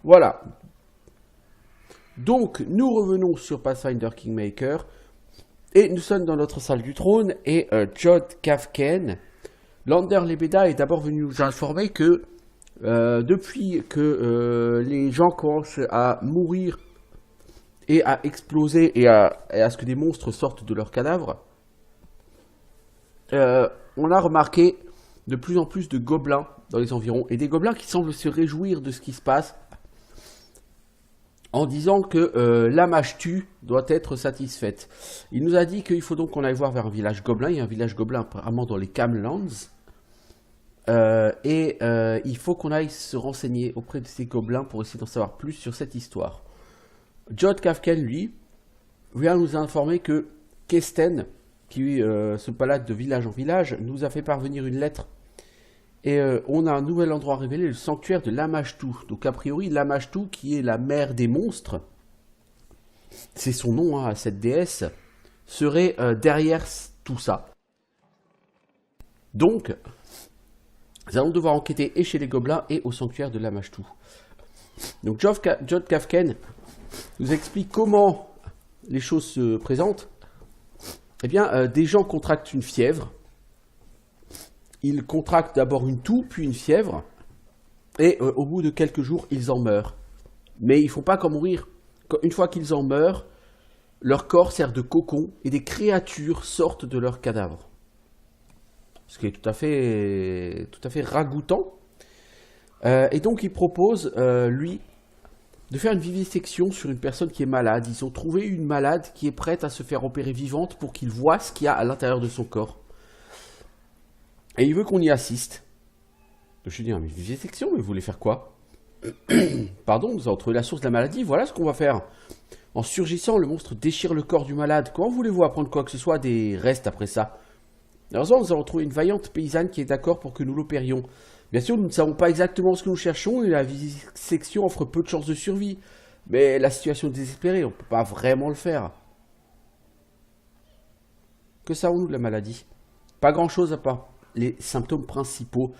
Voilà. Donc, nous revenons sur Pathfinder Kingmaker. Et nous sommes dans notre salle du trône. Et Jod Kafken, Lander Lebeda, est d'abord venu nous informer que depuis que les gens commencent à mourir et à exploser et à ce que des monstres sortent de leurs cadavres, on a remarqué de plus en plus de gobelins dans les environs, et des gobelins qui semblent se réjouir de ce qui se passe, en disant que la mage tue doit être satisfaite. Il nous a dit qu'il faut donc qu'on aille voir vers un village gobelin. Il y a un village gobelin apparemment dans les Camlands. Il faut qu'on aille se renseigner auprès de ces gobelins pour essayer d'en savoir plus sur cette histoire. Jod Kafken, lui, vient nous informer que Kesten, qui se balade de village en village, nous a fait parvenir une lettre. Et on a un nouvel endroit révélé, le sanctuaire de Lamashtu. Donc a priori, Lamashtu, qui est la mère des monstres, c'est son nom, hein, cette déesse, serait derrière tout ça. Donc, nous allons devoir enquêter et chez les gobelins et au sanctuaire de Lamashtu. Donc Jod Kafken nous explique comment les choses se présentent. Eh bien, des gens contractent une fièvre. Ils contractent d'abord une toux, puis une fièvre. Et au bout de quelques jours, ils en meurent. Mais ils ne font pas qu'en mourir. Une fois qu'ils en meurent, leur corps sert de cocon et des créatures sortent de leurs cadavres. Ce qui est tout à fait ragoûtant. Et donc, il propose, lui, de faire une vivisection sur une personne qui est malade. Ils ont trouvé une malade qui est prête à se faire opérer vivante pour qu'il voit ce qu'il y a à l'intérieur de son corps. Et il veut qu'on y assiste. Je lui dis, mais vivisection, mais vous voulez faire quoi? Pardon, nous avons trouvé la source de la maladie, voilà ce qu'on va faire. En surgissant, le monstre déchire le corps du malade. Comment voulez-vous apprendre quoi que ce soit des restes après ça? Heureusement, nous avons trouvé une vaillante paysanne qui est d'accord pour que nous l'opérions. Bien sûr, nous ne savons pas exactement ce que nous cherchons et la vivisection offre peu de chances de survie. Mais la situation est désespérée, on ne peut pas vraiment le faire. Que savons-nous de la maladie? Pas grand-chose à part les symptômes principaux.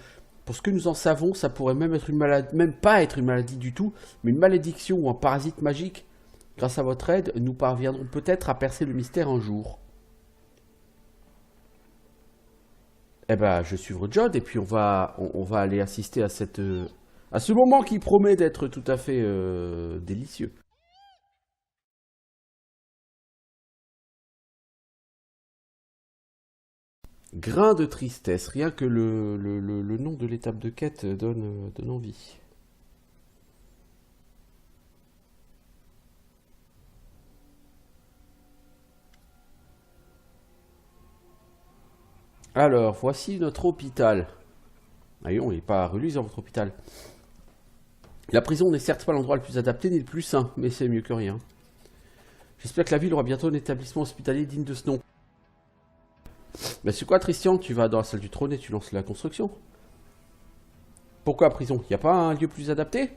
Pour ce que nous en savons, ça pourrait même être une maladie, même pas être une maladie du tout, mais une malédiction ou un parasite magique. Grâce à votre aide, nous parviendrons peut-être à percer le mystère un jour. Eh ben, je vais suivre Jod et puis on va aller assister à ce moment qui promet d'être tout à fait délicieux. Grain de tristesse, rien que le nom de l'étape de quête donne envie. Alors, voici notre hôpital. Voyons, il n'est pas reluisant votre hôpital. La prison n'est certes pas l'endroit le plus adapté ni le plus sain, mais c'est mieux que rien. J'espère que la ville aura bientôt un établissement hospitalier digne de ce nom. Ben c'est quoi, Tristian? Tu vas dans la salle du trône et tu lances la construction. Pourquoi prison? Il n'y a pas un lieu plus adapté?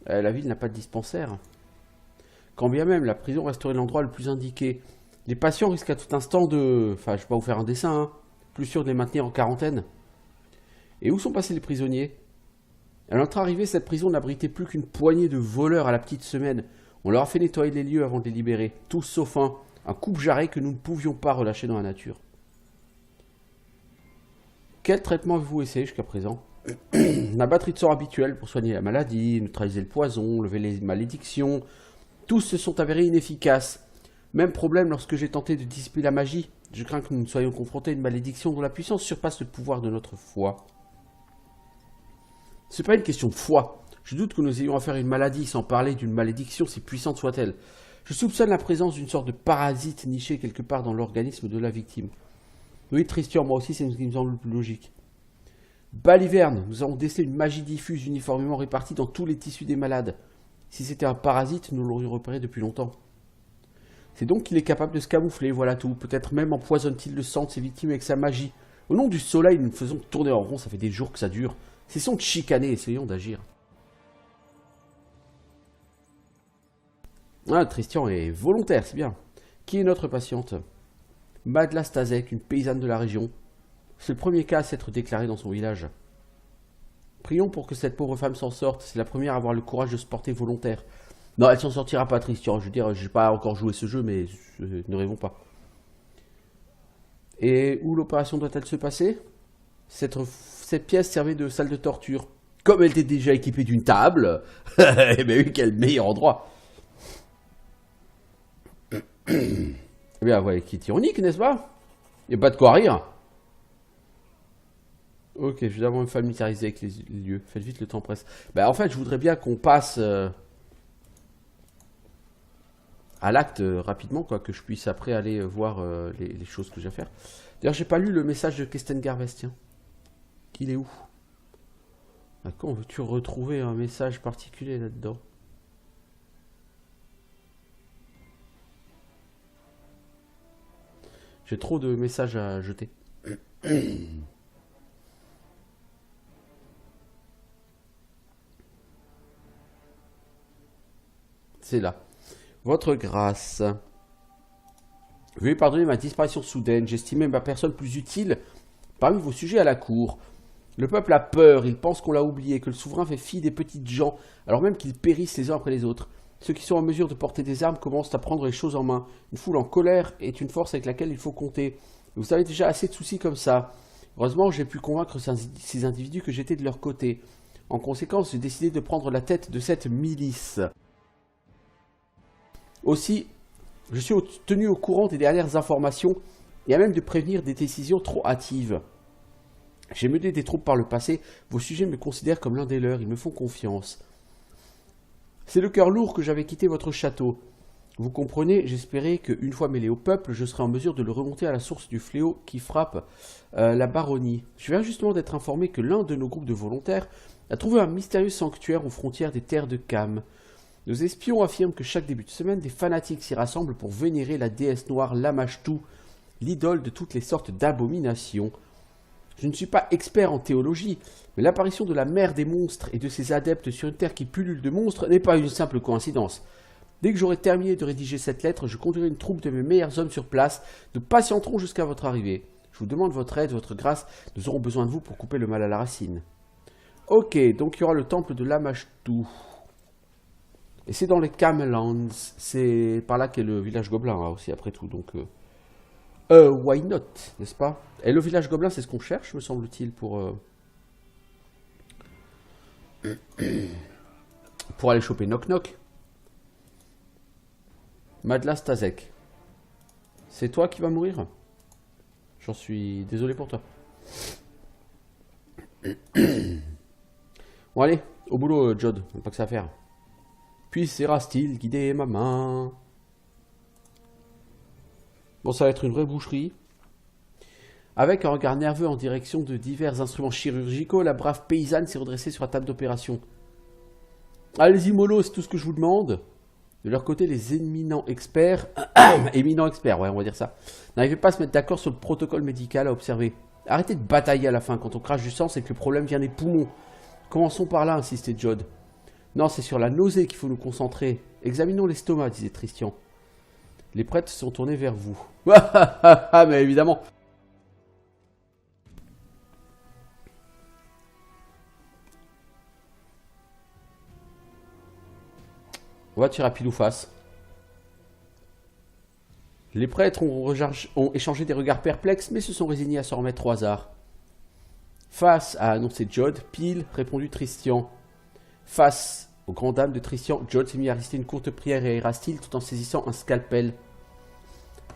La ville n'a pas de dispensaire. Quand bien même, la prison resterait l'endroit le plus indiqué. Les patients risquent à tout instant de... Enfin, je ne vais pas vous faire un dessin, hein. Plus sûr de les maintenir en quarantaine. Et où sont passés les prisonniers? À notre arrivée, cette prison n'abritait plus qu'une poignée de voleurs à la petite semaine. On leur a fait nettoyer les lieux avant de les libérer. Tous sauf un coupe-jarret que nous ne pouvions pas relâcher dans la nature. Quel traitement avez-vous essayé jusqu'à présent? La batterie de sorts habituelle pour soigner la maladie, neutraliser le poison, lever les malédictions. Tous se sont avérés inefficaces. Même problème lorsque j'ai tenté de dissiper la magie. Je crains que nous ne soyons confrontés à une malédiction dont la puissance surpasse le pouvoir de notre foi. C'est pas une question de foi. Je doute que nous ayons affaire à une maladie, sans parler d'une malédiction, si puissante soit-elle. Je soupçonne la présence d'une sorte de parasite niché quelque part dans l'organisme de la victime. Oui, Tristian, moi aussi, c'est ce qui me semble le plus logique. Baliverne, nous avons décelé une magie diffuse uniformément répartie dans tous les tissus des malades. Si c'était un parasite, nous l'aurions repéré depuis longtemps. C'est donc qu'il est capable de se camoufler, voilà tout. Peut-être même empoisonne-t-il le sang de ses victimes avec sa magie. Au nom du soleil, nous nous faisons tourner en rond, ça fait des jours que ça dure. Cessons de chicaner, essayons d'agir. Ah, Tristian est volontaire, c'est bien. Qui est notre patiente? Madla Stazek, une paysanne de la région. C'est le premier cas à s'être déclaré dans son village. Prions pour que cette pauvre femme s'en sorte. C'est la première à avoir le courage de se porter volontaire. Non, elle s'en sortira pas, Christian. Je veux dire, j'ai pas encore joué ce jeu, mais ne rêvons pas. Et où l'opération doit-elle se passer? Cette pièce servait de salle de torture. Comme elle était déjà équipée d'une table, eh bien oui, quel meilleur endroit. Eh bien, ouais, qui est ironique, n'est-ce pas? Il n'y a pas de quoi rire. Ok, je vais d'abord me familiariser avec les lieux. Faites vite, le temps presse. Ben, en fait, je voudrais bien qu'on passe à l'acte rapidement, quoi, que je puisse après aller voir les choses que j'ai à faire. D'ailleurs, j'ai pas lu le message de Kesten Garvestien. Il est où? D'accord, veux-tu retrouver un message particulier là-dedans? J'ai trop de messages à jeter. C'est là. Votre grâce. Veuillez pardonner ma disparition soudaine. J'estimais ma personne plus utile parmi vos sujets à la cour. Le peuple a peur, il pense qu'on l'a oublié, que le souverain fait fi des petites gens, alors même qu'ils périssent les uns après les autres. Ceux qui sont en mesure de porter des armes commencent à prendre les choses en main. Une foule en colère est une force avec laquelle il faut compter. Vous avez déjà assez de soucis comme ça. Heureusement, j'ai pu convaincre ces individus que j'étais de leur côté. En conséquence, j'ai décidé de prendre la tête de cette milice. Aussi, je suis tenu au courant des dernières informations et à même de prévenir des décisions trop hâtives. J'ai mené des troupes par le passé, vos sujets me considèrent comme l'un des leurs, ils me font confiance. C'est le cœur lourd que j'avais quitté votre château. Vous comprenez, j'espérais qu'une fois mêlé au peuple, je serais en mesure de le remonter à la source du fléau qui frappe la baronnie. Je viens justement d'être informé que l'un de nos groupes de volontaires a trouvé un mystérieux sanctuaire aux frontières des terres de Kham. Nos espions affirment que chaque début de semaine, des fanatiques s'y rassemblent pour vénérer la déesse noire Lamashtu, l'idole de toutes les sortes d'abominations. Je ne suis pas expert en théologie, mais l'apparition de la mère des monstres et de ses adeptes sur une terre qui pullule de monstres n'est pas une simple coïncidence. Dès que j'aurai terminé de rédiger cette lettre, je conduirai une troupe de mes meilleurs hommes sur place. Nous patienterons jusqu'à votre arrivée. Je vous demande votre aide, votre grâce. Nous aurons besoin de vous pour couper le mal à la racine. Ok, donc il y aura le temple de Lamashtu. Et c'est dans les Camlands. C'est par là qu'est le village gobelin hein, aussi, après tout. Donc, why not, n'est-ce pas? Et le village gobelin, c'est ce qu'on cherche, me semble-t-il, pour aller choper Knock Knock. Madla Stazek. C'est toi qui vas mourir? J'en suis désolé pour toi. Bon, allez, au boulot, Jod. On n'a pas que ça à faire. Puis Rastil guider ma main. Bon, ça va être une vraie boucherie. Avec un regard nerveux en direction de divers instruments chirurgicaux, la brave paysanne s'est redressée sur la table d'opération. Allez-y, mollo, c'est tout ce que je vous demande. De leur côté, les éminents experts, ouais, on va dire ça, n'arrivaient pas à se mettre d'accord sur le protocole médical à observer. Arrêtez de batailler à la fin. Quand on crache du sang, c'est que le problème vient des poumons. Commençons par là, insistait Jod. Non, c'est sur la nausée qu'il faut nous concentrer. Examinons l'estomac, disait Tristian. Les prêtres se sont tournés vers vous. Ah, mais évidemment. On va tirer à pile ou face. Les prêtres ont échangé des regards perplexes, mais se sont résignés à s'en remettre au hasard. Face, a annoncé Jod, pile, répondit Tristian. Face aux grandes dames de Tristian, Jod s'est mis à réciter une courte prière à Erastil tout en saisissant un scalpel.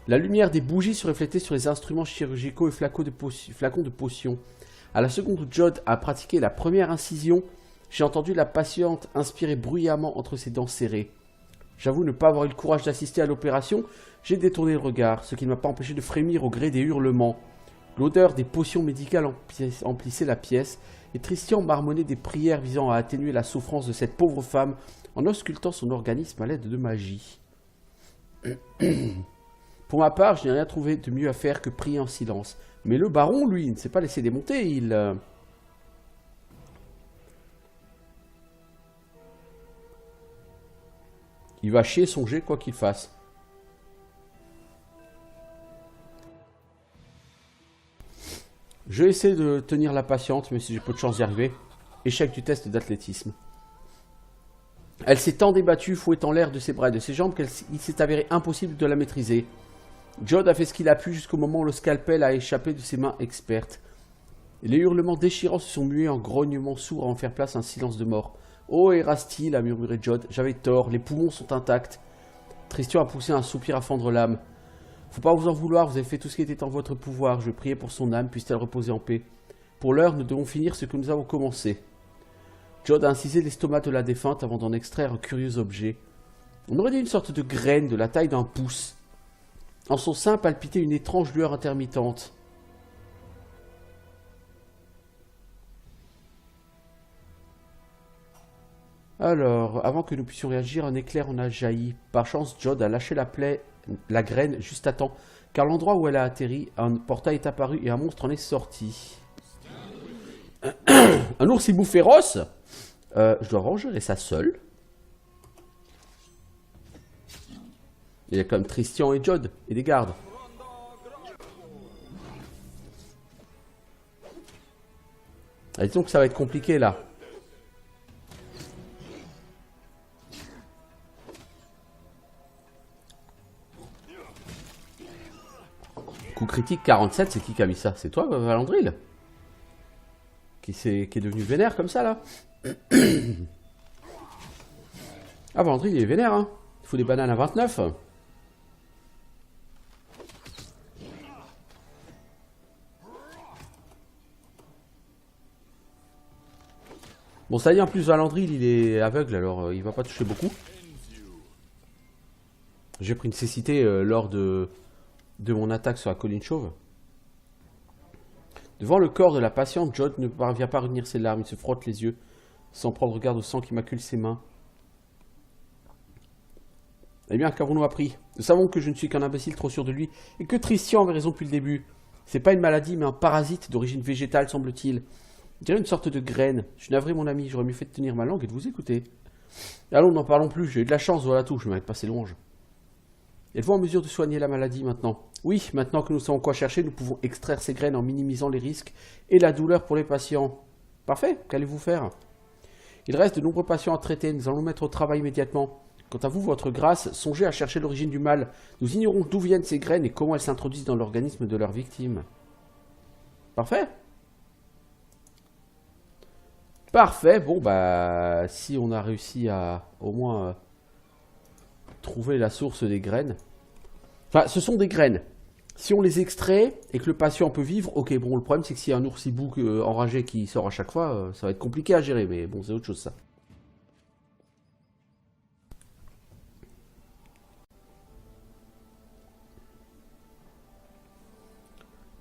La lumière des bougies se reflétait sur les instruments chirurgicaux et flacons de potions. À la seconde où Jod a pratiqué la première incision, j'ai entendu la patiente inspirer bruyamment entre ses dents serrées. J'avoue ne pas avoir eu le courage d'assister à l'opération, j'ai détourné le regard, ce qui ne m'a pas empêché de frémir au gré des hurlements. L'odeur des potions médicales emplissait la pièce, et Tristian marmonnait des prières visant à atténuer la souffrance de cette pauvre femme en auscultant son organisme à l'aide de magie. Pour ma part, je n'ai rien trouvé de mieux à faire que prier en silence. Mais le baron, lui, ne s'est pas laissé démonter, il va chier son jet quoi qu'il fasse. Je vais essayer de tenir la patiente, mais si j'ai peu de chance d'y arriver. Échec du test d'athlétisme. Elle s'est tant débattue, fouettant l'air de ses bras et de ses jambes, qu'il s'est avéré impossible de la maîtriser. Jod a fait ce qu'il a pu jusqu'au moment où le scalpel a échappé de ses mains expertes. Les hurlements déchirants se sont mués en grognements sourds à en faire place à un silence de mort. « Oh, Erastil » a murmuré Jod, « j'avais tort, les poumons sont intacts. » Tristian a poussé un soupir à fendre l'âme. « Faut pas vous en vouloir, vous avez fait tout ce qui était en votre pouvoir. Je priais pour son âme, puisse-t-elle reposer en paix. Pour l'heure, nous devons finir ce que nous avons commencé. » Jod a incisé l'estomac de la défunte avant d'en extraire un curieux objet. On aurait dit une sorte de graine de la taille d'un pouce. En son sein palpitait une étrange lueur intermittente. Alors, avant que nous puissions réagir, un éclair en a jailli. Par chance, Jod a lâché la graine juste à temps, car l'endroit où elle a atterri, un portail est apparu et un monstre en est sorti. Un ours-hibou féroce. Je dois ranger ça seul. Il y a comme Tristian et Jod et des gardes. Ah, disons que ça va être compliqué là. Coup critique 47, c'est qui a mis ça? C'est toi, Valandril? Qui est devenu vénère comme ça là? Ah, Valandril il est vénère, hein. Il faut des bananes à 29. Bon, ça y est, en plus, Valandril, il est aveugle, alors il va pas toucher beaucoup. J'ai pris une cécité lors de mon attaque sur la colline chauve. Devant le corps de la patiente, Jod ne parvient pas à retenir ses larmes. Il se frotte les yeux, sans prendre garde au sang qui macule ses mains. Eh bien, qu'avons-nous appris? Nous savons que je ne suis qu'un imbécile trop sûr de lui, et que Tristian avait raison depuis le début. C'est pas une maladie, mais un parasite d'origine végétale, semble-t-il. Je dirais une sorte de graine. Je suis navré, mon ami, j'aurais mieux fait de tenir ma langue et de vous écouter. Allons, n'en parlons plus, j'ai eu de la chance, voilà tout, je m'arrête passer louange. Êtes-vous en mesure de soigner la maladie maintenant? Oui, maintenant que nous savons quoi chercher, nous pouvons extraire ces graines en minimisant les risques et la douleur pour les patients. Parfait, qu'allez-vous faire? Il reste de nombreux patients à traiter, nous allons nous mettre au travail immédiatement. Quant à vous, votre grâce, songez à chercher l'origine du mal. Nous ignorons d'où viennent ces graines et comment elles s'introduisent dans l'organisme de leurs victimes. Parfait. Parfait, bon bah si on a réussi à au moins trouver la source des graines. Enfin, ce sont des graines. Si on les extrait et que le patient peut vivre, ok, bon, le problème c'est que s'il y a un oursibou enragé qui sort à chaque fois, ça va être compliqué à gérer, mais bon, c'est autre chose ça.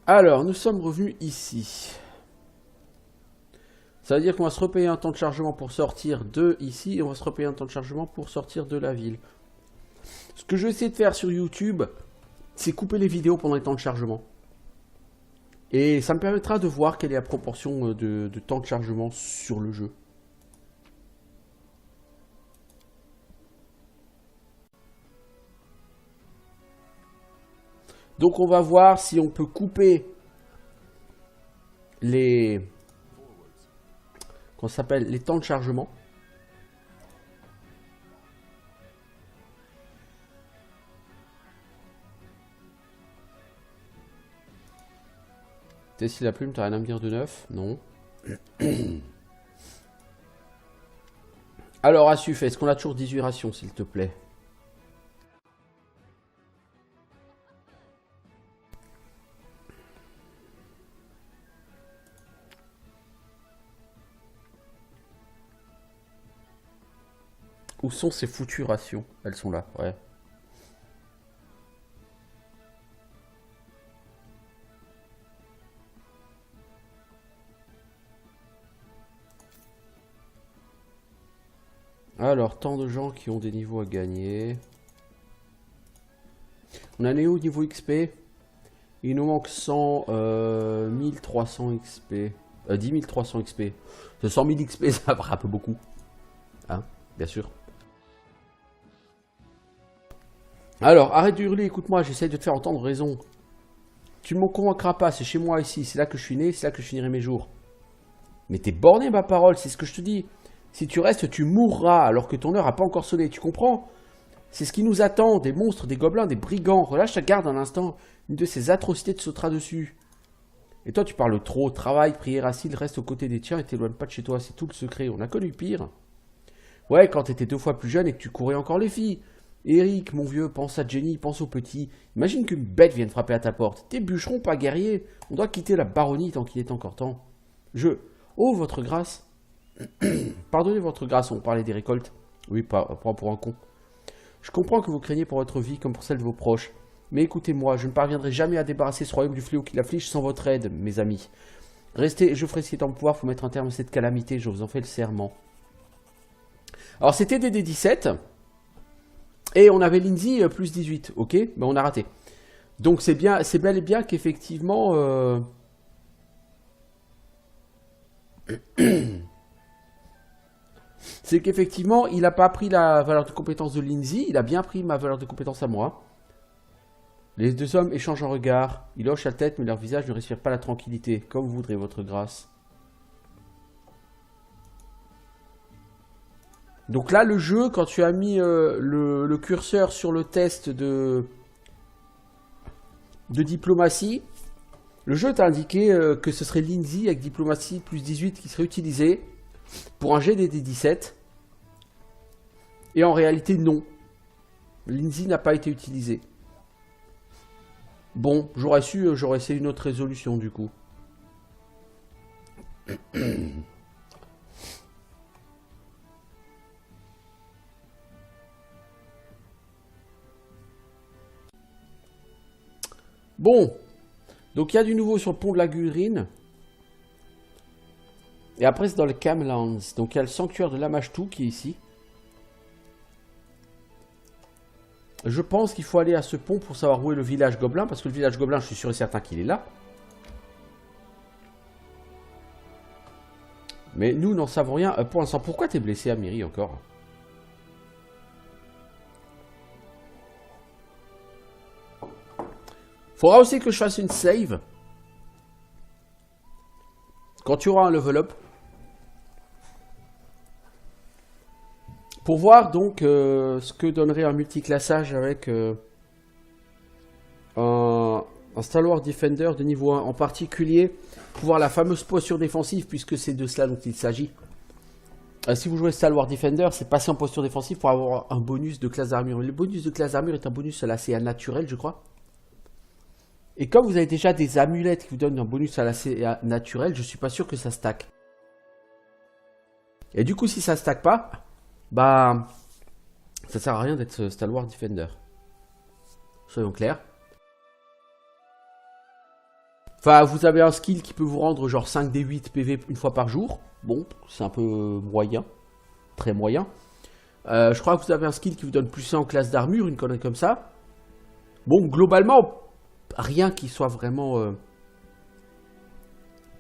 Alors, nous sommes revenus ici. Ça veut dire qu'on va se repayer un temps de chargement pour sortir de ici et on va se repayer un temps de chargement pour sortir de la ville. Ce que je vais essayer de faire sur YouTube, c'est couper les vidéos pendant les temps de chargement. Et ça me permettra de voir quelle est la proportion de temps de chargement sur le jeu. Donc on va voir si on peut couper les... Qu'on s'appelle les temps de chargement. Tessie la plume, t'as rien à me dire de neuf? Non. Alors, Assuf, est-ce qu'on a toujours 18 rations, s'il te plaît? Où sont ces foutues rations? Elles sont là, ouais. Alors, tant de gens qui ont des niveaux à gagner. On en est où au niveau XP? Il nous manque 100, 1300 XP. 10 300 XP. 100 000 XP, ça va un peu beaucoup. Hein, bien sûr. Alors, arrête de hurler, écoute-moi, j'essaie de te faire entendre raison. Tu ne me convaincras pas, c'est chez moi ici, c'est là que je suis né, c'est là que je finirai mes jours. Mais t'es borné, ma parole, c'est ce que je te dis. Si tu restes, tu mourras alors que ton heure n'a pas encore sonné, tu comprends? C'est ce qui nous attend, des monstres, des gobelins, des brigands. Relâche ta garde un instant, une de ces atrocités te sautera dessus. Et toi, tu parles trop, travaille, prière assis, reste aux côtés des tiens et t'éloigne pas de chez toi, c'est tout le secret. On a connu pire. Ouais, quand t'étais 2 fois plus jeune et que tu courais encore les filles. Eric, mon vieux, pense à Jenny, pense aux petits. Imagine qu'une bête vienne frapper à ta porte. T'es bûcheron, pas guerrier. On doit quitter la baronnie tant qu'il est encore temps. Oh, votre grâce. Pardonnez votre grâce, on parlait des récoltes. Oui, pas pour un con. Je comprends que vous craignez pour votre vie comme pour celle de vos proches. Mais écoutez-moi, je ne parviendrai jamais à débarrasser ce royaume du fléau qui l'afflige sans votre aide, mes amis. Restez, je ferai ce qui est en pouvoir pour mettre un terme à cette calamité, je vous en fais le serment. Alors c'était des D17. Et on avait Lindsay plus 18, ok? Ben on a raté. Donc c'est bien, c'est bel et bien qu'effectivement... c'est qu'effectivement, il n'a pas pris la valeur de compétence de Lindsay, il a bien pris ma valeur de compétence à moi. Les 2 hommes échangent un regard. Ils hochent la tête, mais leur visage ne respire pas la tranquillité. Comme vous voudrez, votre grâce. Donc là, le jeu, quand tu as mis le curseur sur le test de diplomatie, le jeu t'a indiqué que ce serait Lindsay avec diplomatie plus 18 qui serait utilisé pour un GDD17. Et en réalité, non. Lindsay n'a pas été utilisé. Bon, j'aurais su, j'aurais essayé une autre résolution du coup. Bon, donc il y a du nouveau sur le pont de la Gurine. Et après c'est dans le Camlands. Donc il y a le sanctuaire de Lamashtu qui est ici. Je pense qu'il faut aller à ce pont pour savoir où est le village gobelin. Parce que le village gobelin, je suis sûr et certain qu'il est là. Mais nous n'en savons rien pour l'instant. Pourquoi t'es blessé, Amiri, encore? Faudra aussi que je fasse une save. Quand tu auras un level up. Pour voir donc ce que donnerait un multiclassage avec un Stalwart Defender de niveau 1. En particulier, pour voir la fameuse posture défensive, puisque c'est de cela dont il s'agit. Si vous jouez Stalwart Defender, c'est passer en posture défensive pour avoir un bonus de classe d'armure. Le bonus de classe d'armure est un bonus à la CA naturel, je crois. Et comme vous avez déjà des amulettes qui vous donnent un bonus à la CA naturel, je suis pas sûr que ça stack. Et du coup, si ça stack pas, bah, ça sert à rien d'être Stalwart Defender. Soyons clairs. Enfin, vous avez un skill qui peut vous rendre genre 5d8 PV une fois par jour. Bon, c'est un peu moyen. Très moyen. Je crois que vous avez un skill qui vous donne plus 1 en classe d'armure, une connerie comme ça. Bon, globalement, rien qui soit vraiment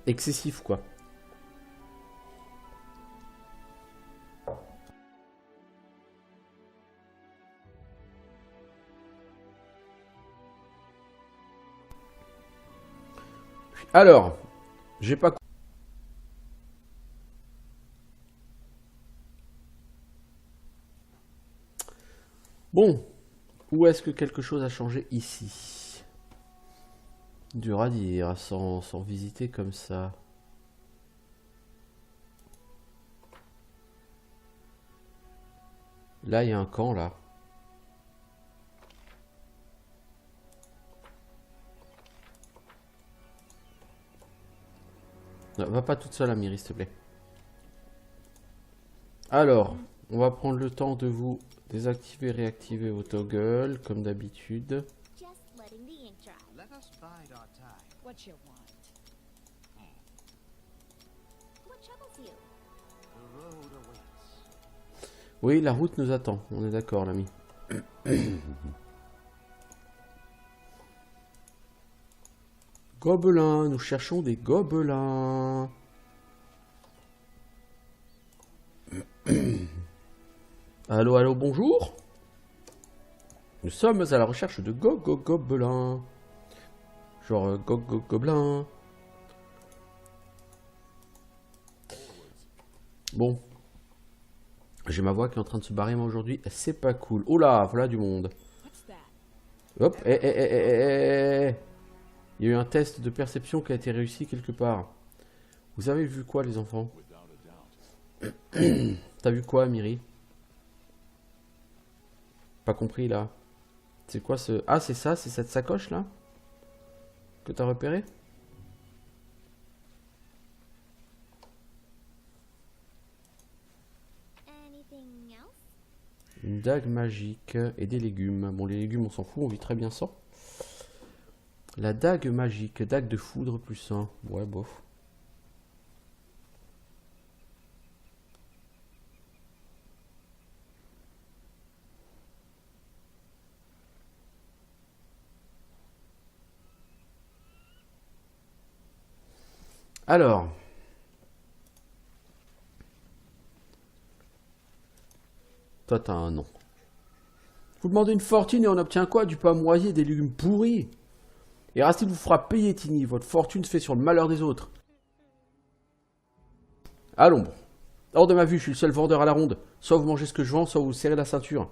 excessif, quoi. Alors, j'ai pas... Bon, où est-ce que quelque chose a changé ici? Dur à dire, sans visiter comme ça. Là, il y a un camp, là. Non, va pas toute seule, Amiri, s'il te plaît. Alors, on va prendre le temps de vous désactiver, réactiver vos toggles, comme d'habitude. Oui, la route nous attend, on est d'accord, l'ami. Gobelins, nous cherchons des gobelins. Allô, allô, bonjour. Nous sommes à la recherche de gobelins. Genre gobelins. Bon. J'ai ma voix qui est en train de se barrer moi aujourd'hui. C'est pas cool. Oh là, voilà du monde. Hop, Il y a eu un test de perception qui a été réussi quelque part. Vous avez vu quoi les enfants? T'as vu quoi Miri? Pas compris là. C'est quoi ce... Ah c'est ça, c'est cette sacoche là? Que t'as repéré? Une dague magique et des légumes. Bon, les légumes, on s'en fout, on vit très bien sans. La dague magique, dague de foudre plus 1. Ouais, bof. Alors. Toi, t'as un nom. Vous demandez une fortune et on obtient quoi? Du pain moisi et des légumes pourris. Et Rastille vous fera payer, Tini. Votre fortune se fait sur le malheur des autres. Allons, bon. Hors de ma vue, je suis le seul vendeur à la ronde. Soit vous mangez ce que je vends, soit vous serrez la ceinture.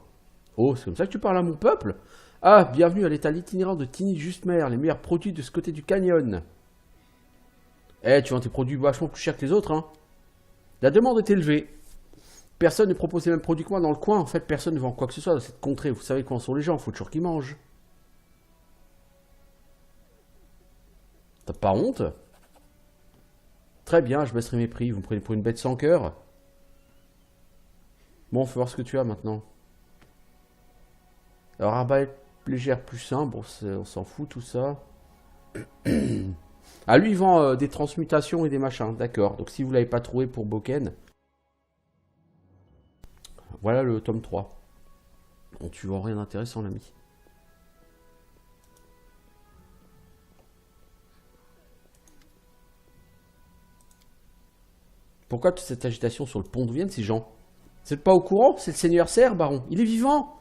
Oh, c'est comme ça que tu parles à mon peuple? Ah, bienvenue à l'étal itinérant de Tini Justmer, les meilleurs produits de ce côté du canyon. Eh, tu vends tes produits vachement plus chers que les autres, hein. La demande est élevée. Personne ne propose les mêmes produits que moi dans le coin. En fait, personne ne vend quoi que ce soit dans cette contrée. Vous savez comment sont les gens, faut toujours qu'ils mangent. T'as pas honte? Très bien, je baisserai mes prix. Vous me prenez pour une bête sans cœur? Bon, faut voir ce que tu as maintenant. Alors, arbalète légère plus 1. Bon, on s'en fout tout ça. Ah, lui, il vend des transmutations et des machins. D'accord. Donc, si vous l'avez pas trouvé pour Boken... Voilà le tome 3. Bon, tu vends rien d'intéressant, l'ami. Pourquoi toute cette agitation sur le pont d'où viennent ces gens? Vous n'êtes pas au courant? C'est le seigneur Serre, baron. Il est vivant.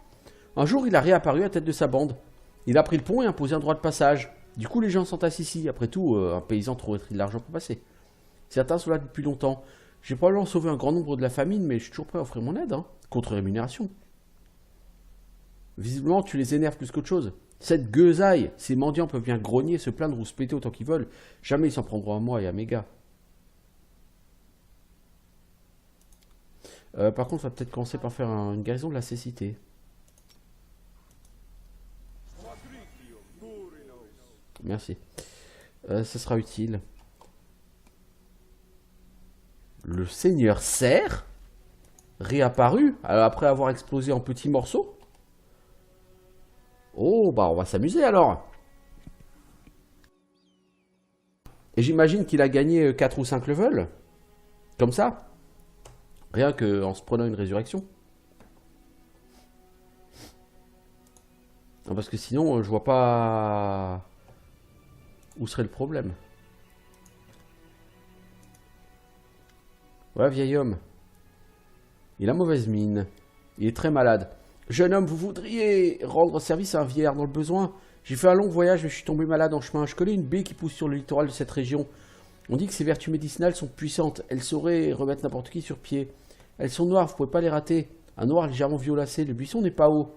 Un jour, il a réapparu à tête de sa bande. Il a pris le pont et imposé un droit de passage. Du coup, les gens s'entassent ici. Après tout, un paysan trouverait de l'argent pour passer. Certains sont là depuis longtemps. J'ai probablement sauvé un grand nombre de la famine, mais je suis toujours prêt à offrir mon aide, hein, contre rémunération. Visiblement, tu les énerves plus qu'autre chose. Cette gueusaille, ces mendiants peuvent bien grogner, se plaindre ou se péter autant qu'ils veulent. Jamais ils s'en prendront à moi et à mes gars. Par contre, on va peut-être commencer par faire une guérison de la cécité. Merci. Ça sera utile. Le seigneur Serre réapparu après avoir explosé en petits morceaux. Oh, bah on va s'amuser alors. Et j'imagine qu'il a gagné 4 ou 5 levels. Comme ça. Rien qu'en se prenant une résurrection. Non, parce que sinon, je vois pas où serait le problème. Ouais, vieil homme. Il a mauvaise mine. Il est très malade. Jeune homme, vous voudriez rendre service à un vieillard dans le besoin? J'ai fait un long voyage et je suis tombé malade en chemin. Je connais une baie qui pousse sur le littoral de cette région. On dit que ses vertus médicinales sont puissantes. Elles sauraient remettre n'importe qui sur pied. Elles sont noires, vous ne pouvez pas les rater. Un noir légèrement violacé. Le buisson n'est pas haut.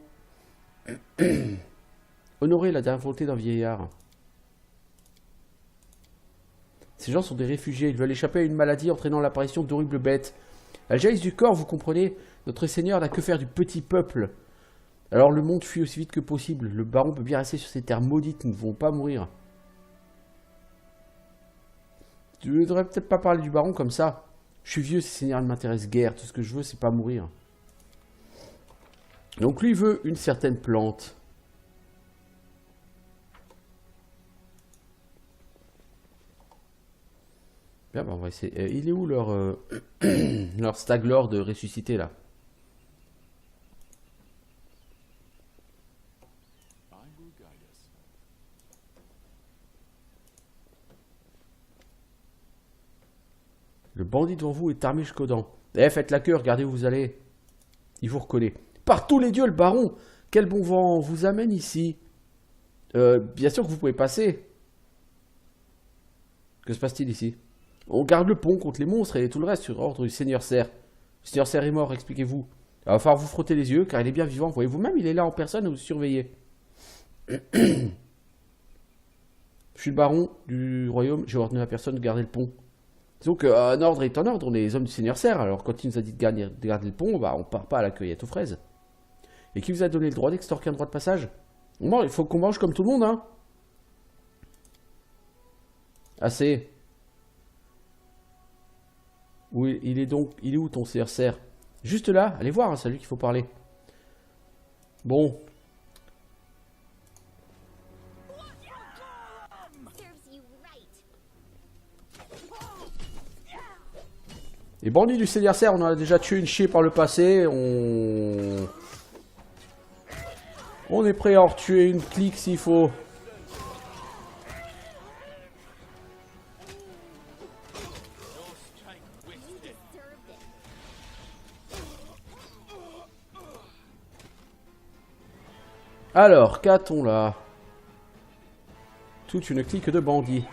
Honorez la dernière volonté d'un vieillard. Ces gens sont des réfugiés. Ils veulent échapper à une maladie entraînant l'apparition d'horribles bêtes. Elles jaillissent du corps, vous comprenez? Notre seigneur n'a que faire du petit peuple. Alors le monde fuit aussi vite que possible. Le baron peut bien rester sur ces terres maudites. Nous ne devons pas mourir. Tu ne devrais peut-être pas parler du baron comme ça. Je suis vieux, ces seigneurs ne m'intéressent guère. Tout ce que je veux, c'est pas mourir. Donc lui veut une certaine plante. Bien, bah on va essayer. Il est où leur, leur staglore de ressuscité là? Le bandit devant vous est armé jusqu'aux dents. Eh, faites la queue, regardez où vous allez. Il vous reconnaît. Par tous les dieux, le baron! Quel bon vent vous amène ici? Bien sûr que vous pouvez passer. Que se passe-t-il ici? On garde le pont contre les monstres et tout le reste sur ordre du Seigneur Serre. Le Seigneur Serre est mort, expliquez-vous. Il va falloir vous frotter les yeux car il est bien vivant. Voyez-vous même, il est là en personne et vous surveillez. Je suis le baron du royaume, j'ai ordonné à personne de garder le pont. Disons qu'un ordre est un ordre, on est les hommes du Seigneur Serre, alors quand il nous a dit de garder le pont, bah on part pas à la cueillette aux fraises. Et qui vous a donné le droit d'extorquer un droit de passage? Bon, il faut qu'on mange comme tout le monde, hein. Assez. Où il est donc, il est où ton Seigneur Serre? Juste là, allez voir, hein, c'est à lui qu'il faut parler. Bon. Les bandits du Seigneur Serre, on en a déjà tué une chier par le passé. On est prêt à en retuer une clique s'il faut. Alors, qu'a-t-on là? Toute une clique de bandits.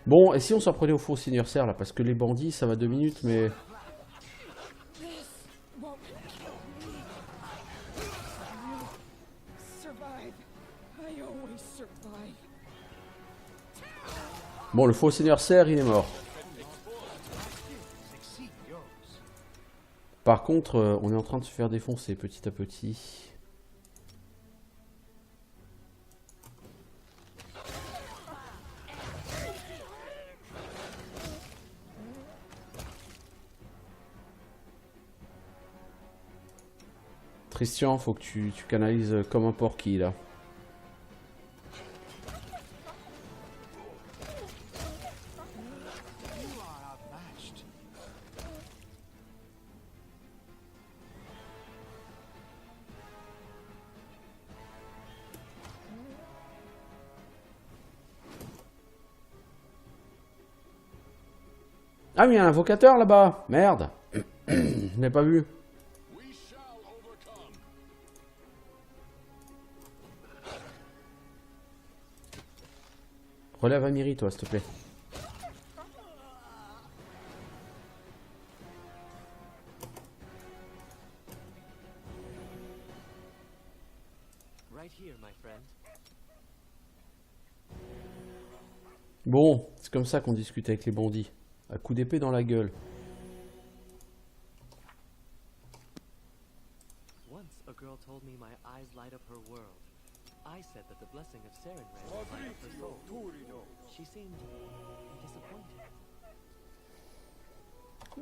Bon, et si on s'en prenait au faux Seigneur Serre là? Parce que les bandits, ça va 2 minutes, mais... Bon, le faux Seigneur Serre, il est mort. Par contre, on est en train de se faire défoncer petit à petit. Christian, faut que tu canalises comme un porky là. Ah mais il y a un invocateur là-bas. Merde. Je n'ai pas vu. Relève Amiri, toi, s'il te plaît. Bon, c'est comme ça qu'on discute avec les bandits. À coup d'épée dans la gueule.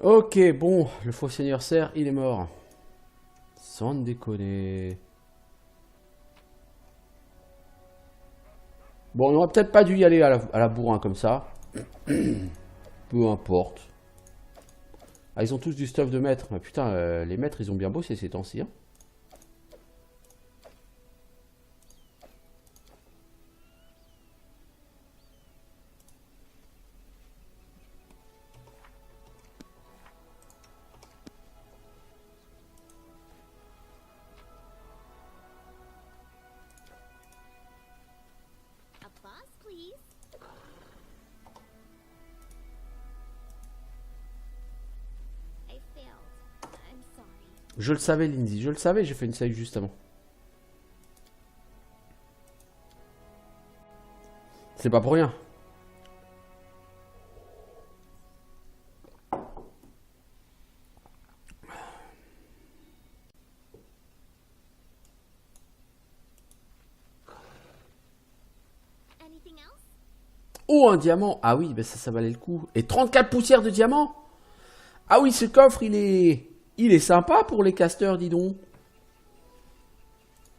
Ok, bon, le faux Seigneur Serre, il est mort. Sans déconner. Bon, on aurait peut-être pas dû y aller à la bourrin comme ça. Peu importe. Ah, ils ont tous du stuff de maître. Ah, putain, les maîtres, ils ont bien bossé ces temps-ci. Hein. Je le savais, Lindsay. Je le savais, j'ai fait une save juste avant. C'est pas pour rien. Oh, un diamant. Ah oui, ben ça valait le coup. Et 34 poussières de diamants. Ah oui, ce coffre, il est sympa pour les casteurs, dis donc.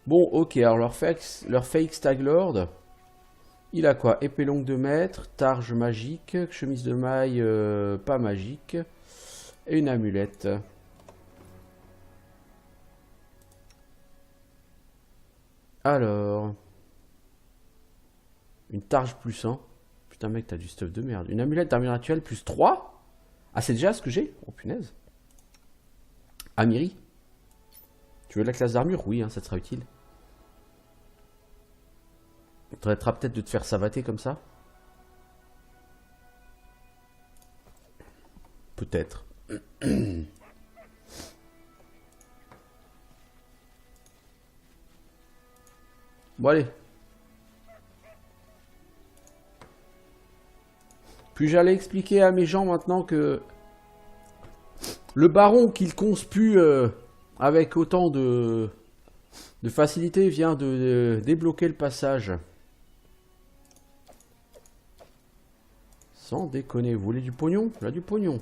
Bon, ok, alors leur fake Staglord, il a quoi? Épée longue de maître, targe magique, chemise de maille pas magique, et une amulette. Alors, une targe plus 1. Putain mec, t'as du stuff de merde. Une amulette d'armure naturelle plus 3. Ah, c'est déjà ce que j'ai? Oh, punaise. Amiri. Tu veux de la classe d'armure? Oui, hein, ça te sera utile. On traitera peut-être de te faire savater comme ça. Peut-être. Bon, allez. Puis j'allais expliquer à mes gens maintenant que le baron qu'il conspue avec autant de facilité vient de débloquer le passage. Sans déconner, vous voulez du pognon? Là, du pognon.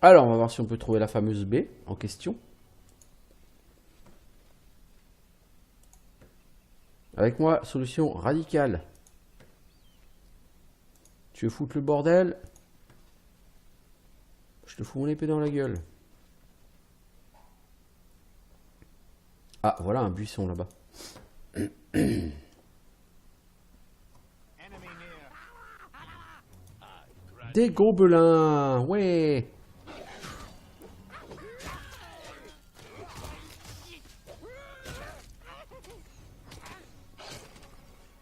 Alors, on va voir si on peut trouver la fameuse baie en question. Avec moi, solution radicale. Tu veux foutre le bordel? Je te fous mon épée dans la gueule. Ah, voilà un buisson là-bas. Des gobelins, ouais.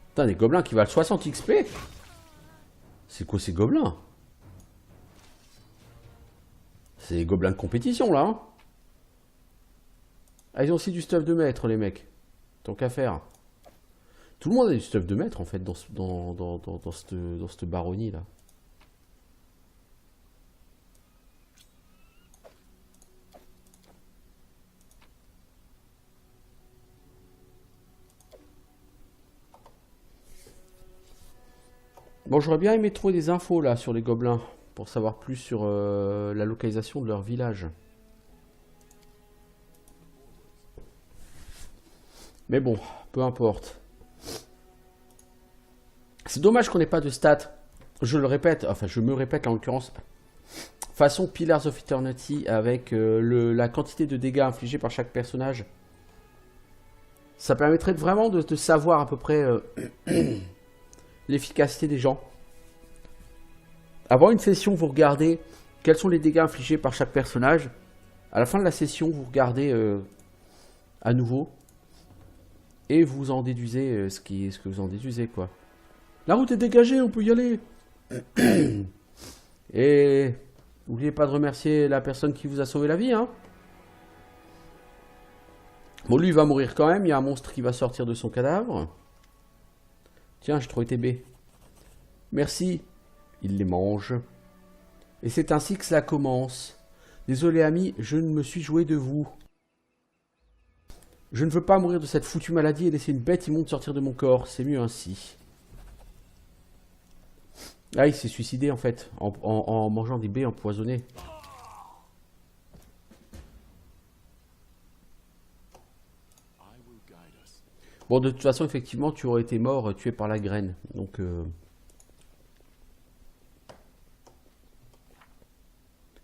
Putain, des gobelins qui valent 60 XP. C'est quoi ces gobelins? C'est des gobelins de compétition là, hein. Ah, ils ont aussi du stuff de maître, les mecs. Tant qu'à faire. Tout le monde a du stuff de maître en fait dans cette baronnie là. Bon, j'aurais bien aimé trouver des infos là sur les gobelins pour savoir plus sur la localisation de leur village. Mais bon, peu importe. C'est dommage qu'on n'ait pas de stats. Je le répète, enfin je me répète en l'occurrence. Façon Pillars of Eternity avec la quantité de dégâts infligés par chaque personnage. Ça permettrait vraiment de savoir à peu près l'efficacité des gens. Avant une session, vous regardez quels sont les dégâts infligés par chaque personnage. À la fin de la session, vous regardez à nouveau. Et vous en déduisez ce que vous en déduisez, quoi. La route est dégagée, on peut y aller. Et n'oubliez pas de remercier la personne qui vous a sauvé la vie, hein. Bon, lui, il va mourir quand même. Il y a un monstre qui va sortir de son cadavre. Tiens, j'ai trouvé tes baies. Merci. Il les mange. Et c'est ainsi que cela commence. Désolé, amis, je ne me suis joué de vous. Je ne veux pas mourir de cette foutue maladie et laisser une bête immonde sortir de mon corps. C'est mieux ainsi. Ah, il s'est suicidé en fait, en mangeant des baies empoisonnées. Bon, de toute façon, effectivement, tu aurais été mort tué par la graine. Donc,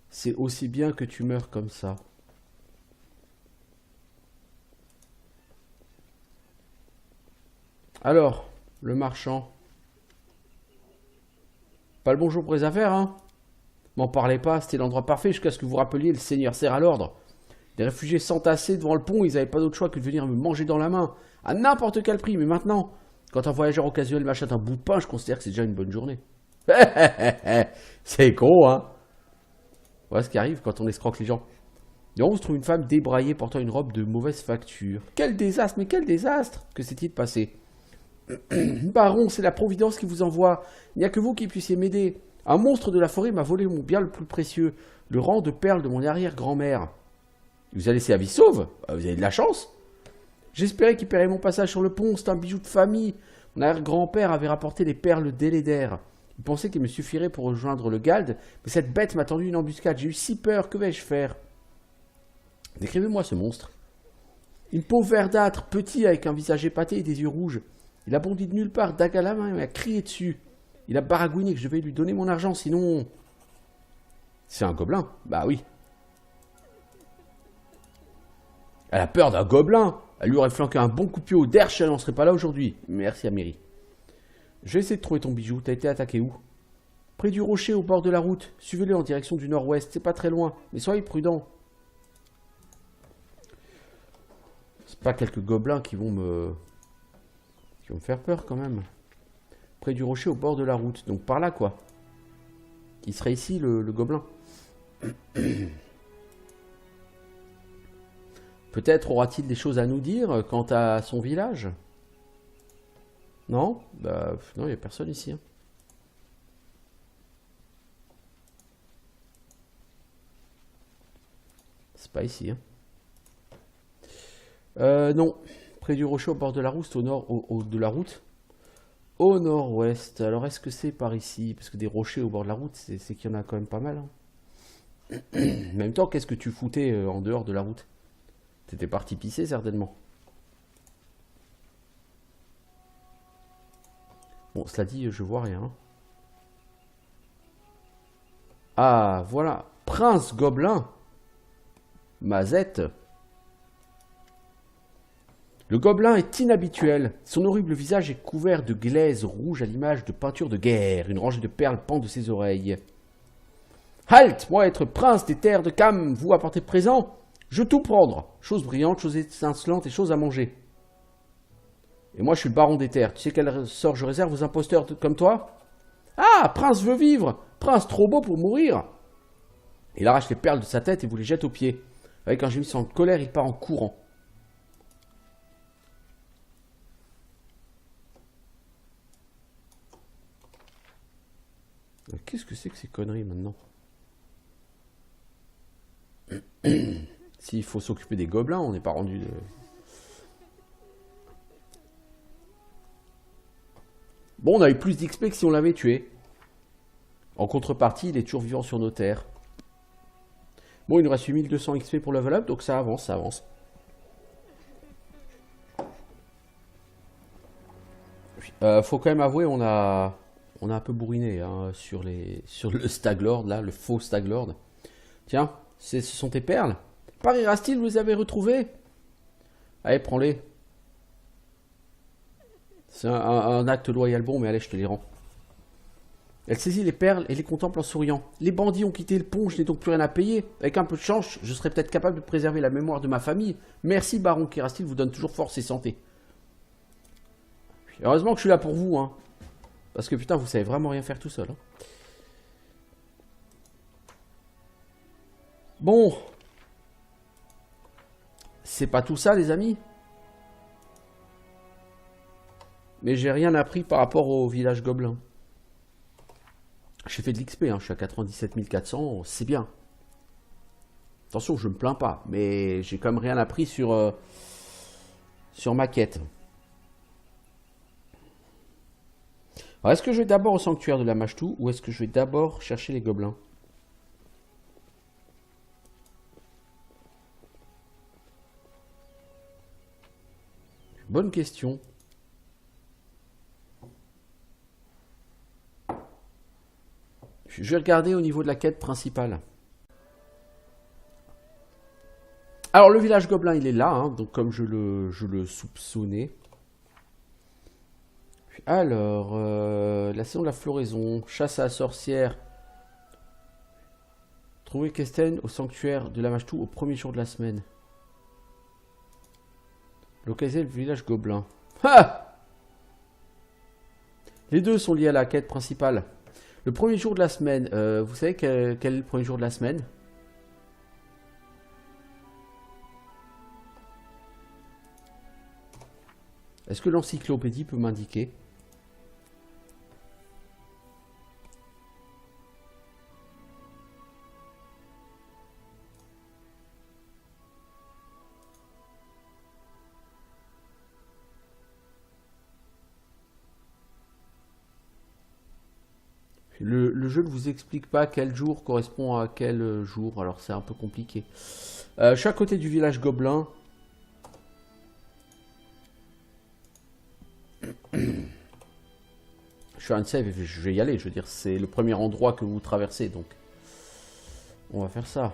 c'est aussi bien que tu meurs comme ça. Alors, le marchand. Pas le bonjour pour les affaires, hein. M'en parlez pas, c'était l'endroit parfait jusqu'à ce que vous rappeliez le Seigneur serre à l'ordre. Les réfugiés s'entassaient devant le pont, ils n'avaient pas d'autre choix que de venir me manger dans la main, à n'importe quel prix, mais maintenant, quand un voyageur occasionnel m'achète un bout de pain, je considère que c'est déjà une bonne journée. C'est gros, hein. Voilà ce qui arrive quand on escroque les gens. Et on se trouve une femme débraillée portant une robe de mauvaise facture. Quel désastre, mais quel désastre! Que s'est-il passé? Baron, c'est la Providence qui vous envoie. Il n'y a que vous qui puissiez m'aider. Un monstre de la forêt m'a volé mon bien le plus précieux, le rang de perles de mon arrière-grand-mère. Il vous a laissé la vie sauve? Vous avez de la chance. J'espérais qu'il paierait mon passage sur le pont, c'est un bijou de famille. Mon arrière-grand-père avait rapporté les perles d'Eléder. Il pensait qu'il me suffirait pour rejoindre le Gald, mais cette bête m'a tendu une embuscade. J'ai eu si peur, que vais-je faire? Décrivez-moi ce monstre. Une peau verdâtre, petit, avec un visage épaté et des yeux rouges. Il a bondi de nulle part, dague à la main, et m'a crié dessus. Il a baragouiné que je vais lui donner mon argent, sinon... C'est un gobelin? Bah oui. Elle a peur d'un gobelin. Elle lui aurait flanqué un bon coup de pied au derche, elle n'en serait pas là aujourd'hui. Merci Améry. Je vais essayer de trouver ton bijou. T'as été attaqué où? Près du rocher au bord de la route. Suivez-le en direction du nord-ouest. C'est pas très loin. Mais soyez prudents. C'est pas quelques gobelins qui vont me faire peur quand même. Près du rocher au bord de la route. Donc par là quoi. Il serait ici le gobelin. Peut-être aura-t-il des choses à nous dire quant à son village? Non? Bah non, il n'y a personne ici. Hein. C'est pas ici. Hein. Non. Près du rocher au bord de la route, au nord de la route. Au nord-ouest. Alors est-ce que c'est par ici? Parce que des rochers au bord de la route, c'est qu'il y en a quand même pas mal. Hein. En même temps, qu'est-ce que tu foutais en dehors de la route? T'étais parti pisser certainement. Bon, cela dit, je vois rien. Ah, voilà. Prince Gobelin. Mazette. Le gobelin est inhabituel. Son horrible visage est couvert de glaise rouge à l'image de peinture de guerre. Une rangée de perles pend de ses oreilles. Halte, moi être prince des terres de Cam, vous apportez présent. Je veux tout prendre. Choses brillantes, choses étincelantes et choses à manger. Et moi je suis le baron des terres. Tu sais quel sort je réserve aux imposteurs comme toi? Ah, prince veut vivre. Prince trop beau pour mourir. Il arrache les perles de sa tête et vous les jette aux pieds. Avec un gémissement de colère, il part en courant. Qu'est-ce que c'est que ces conneries maintenant? S'il faut s'occuper des gobelins, on n'est pas rendu de... Bon, on a eu plus d'XP que si on l'avait tué. En contrepartie, il est toujours vivant sur nos terres. Bon, il nous reste 8200 XP pour level up, donc ça avance, ça avance. Faut quand même avouer, on a un peu bourriné hein, sur le Staglord, là, le faux Staglord. Tiens, ce sont tes perles. Par Erastil, vous les avez retrouvées? Allez, prends-les. C'est un acte loyal bon, mais allez, je te les rends. Elle saisit les perles et les contemple en souriant. Les bandits ont quitté le pont, je n'ai donc plus rien à payer. Avec un peu de chance, je serais peut-être capable de préserver la mémoire de ma famille. Merci, baron, qu'Erastil vous donne toujours force et santé. Heureusement que je suis là pour vous, hein. Parce que putain, vous savez vraiment rien faire tout seul. Hein. Bon. C'est pas tout ça, les amis. Mais j'ai rien appris par rapport au village gobelin. J'ai fait de l'XP, hein, je suis à 97 400, c'est bien. Attention, je me plains pas, mais j'ai quand même rien appris sur ma quête. Alors, est-ce que je vais d'abord au sanctuaire de la Mashtu ou est-ce que je vais d'abord chercher les gobelins? Bonne question. Je vais regarder au niveau de la quête principale. Alors le village gobelin il est là, hein, donc comme je le soupçonnais. Alors, la saison de la floraison, chasse à la sorcière. Trouver Kesten au sanctuaire de la Mashtu au premier jour de la semaine. Localiser le village gobelin. Ha! Les deux sont liés à la quête principale. Le premier jour de la semaine, vous savez quel est le premier jour de la semaine? Est-ce que l'encyclopédie peut m'indiquer? Le jeu ne vous explique pas quel jour correspond à quel jour, alors c'est un peu compliqué. Je suis à côté du village gobelin. Je suis à un save, je vais y aller, je veux dire, c'est le premier endroit que vous traversez, donc on va faire ça.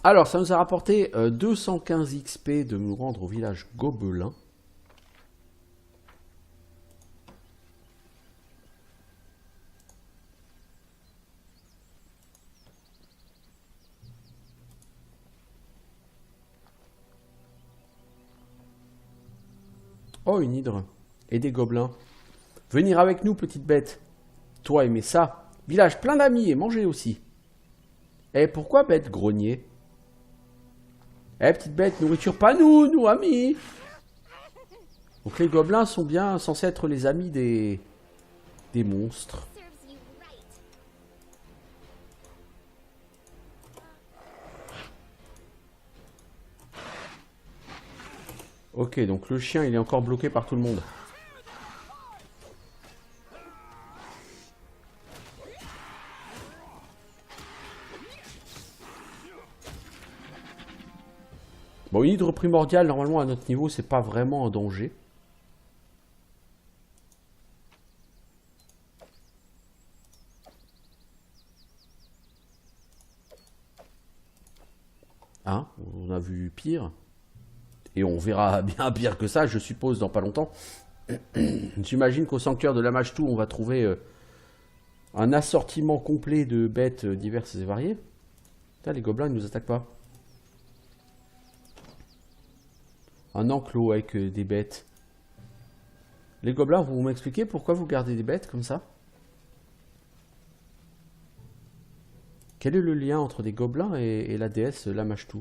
Alors, ça nous a rapporté 215 XP de nous rendre au village gobelin. Oh, une hydre. Et des gobelins. Venir avec nous, petite bête. Toi, aimez ça. Village plein d'amis et manger aussi. Eh, pourquoi bête grogner? Eh, petite bête, nourriture pas nous, amis. Donc les gobelins sont bien censés être les amis des monstres. Ok, donc le chien, il est encore bloqué par tout le monde. Bon, une hydre primordiale, normalement, à notre niveau, c'est pas vraiment un danger. Hein? On a vu pire. Et on verra bien pire que ça, je suppose, dans pas longtemps. J'imagine qu'au sanctuaire de Lamashtu, on va trouver un assortiment complet de bêtes diverses et variées. Putain, les gobelins, ils nous attaquent pas. Un enclos avec des bêtes. Les gobelins, vous m'expliquez pourquoi vous gardez des bêtes comme ça? Quel est le lien entre des gobelins et la déesse Lamashtu?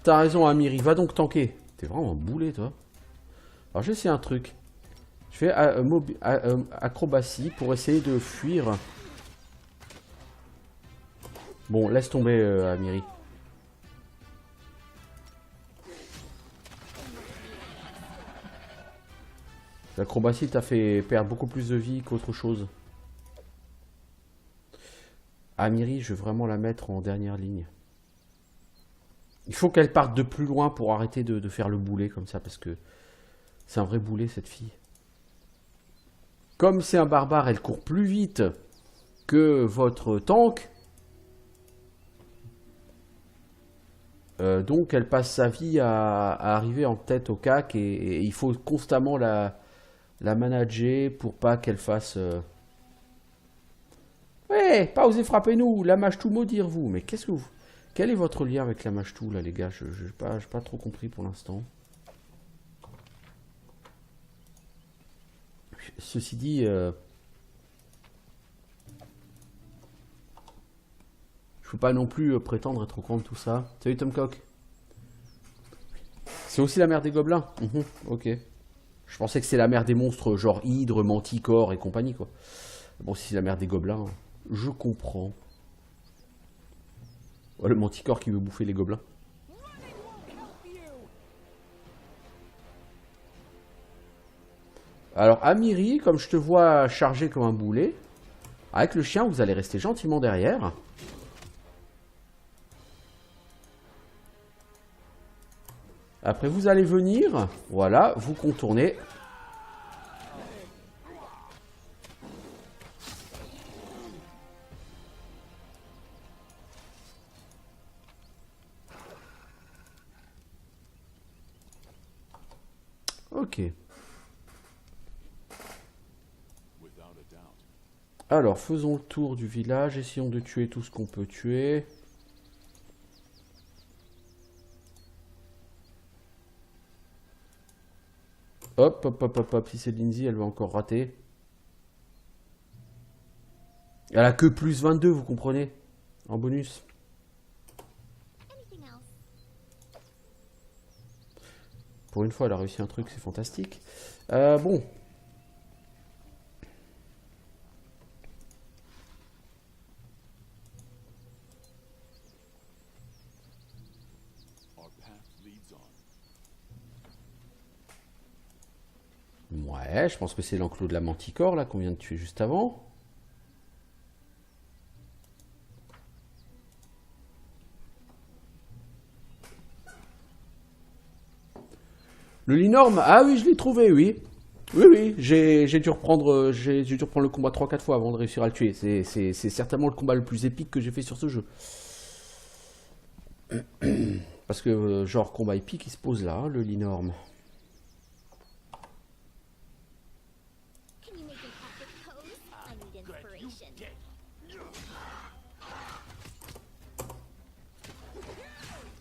T'as raison, Amiri, va donc tanker. T'es vraiment un boulet, toi. Alors, j'ai essayé un truc. Je fais acrobatie pour essayer de fuir. Bon, laisse tomber, Amiri. L'acrobatie t'a fait perdre beaucoup plus de vie qu'autre chose. Amiri, je vais vraiment la mettre en dernière ligne. Il faut qu'elle parte de plus loin pour arrêter de faire le boulet comme ça, parce que c'est un vrai boulet, cette fille. Comme c'est un barbare, elle court plus vite que votre tank. Donc elle passe sa vie à arriver en tête au cac et il faut constamment la manager pour pas qu'elle fasse... Ouais, pas oser frapper nous, Lamashtu maudire vous. Mais qu'est-ce que vous... Quel est votre lien avec Lamashtu là les gars? Je n'ai pas trop compris pour l'instant. Ceci dit... je peux pas non plus prétendre être au courant de tout ça. Salut Tomcock. C'est aussi la mère des gobelins. Ok. Je pensais que c'est la mère des monstres, genre hydre, manticore et compagnie, quoi. Bon, si c'est la mère des gobelins, je comprends. Oh, le manticore qui veut bouffer les gobelins. Alors, Amiri, comme je te vois chargé comme un boulet, avec le chien, vous allez rester gentiment derrière. Après, vous allez venir, voilà, vous contournez. Ok. Alors, faisons le tour du village, essayons de tuer tout ce qu'on peut tuer. Hop, hop, hop, hop, hop, si c'est Lindsay, elle va encore rater. Elle a que plus 22, vous comprenez? En bonus. Pour une fois, elle a réussi un truc, c'est fantastique. Bon. Ouais, je pense que c'est l'enclos de la manticore, là, qu'on vient de tuer juste avant. Le linorme, ah oui, je l'ai trouvé, oui. Oui, oui, j'ai dû reprendre, j'ai dû reprendre le combat 3-4 fois avant de réussir à le tuer. C'est certainement le combat le plus épique que j'ai fait sur ce jeu. Parce que, genre, combat épique, il se pose là, hein, le Linorme.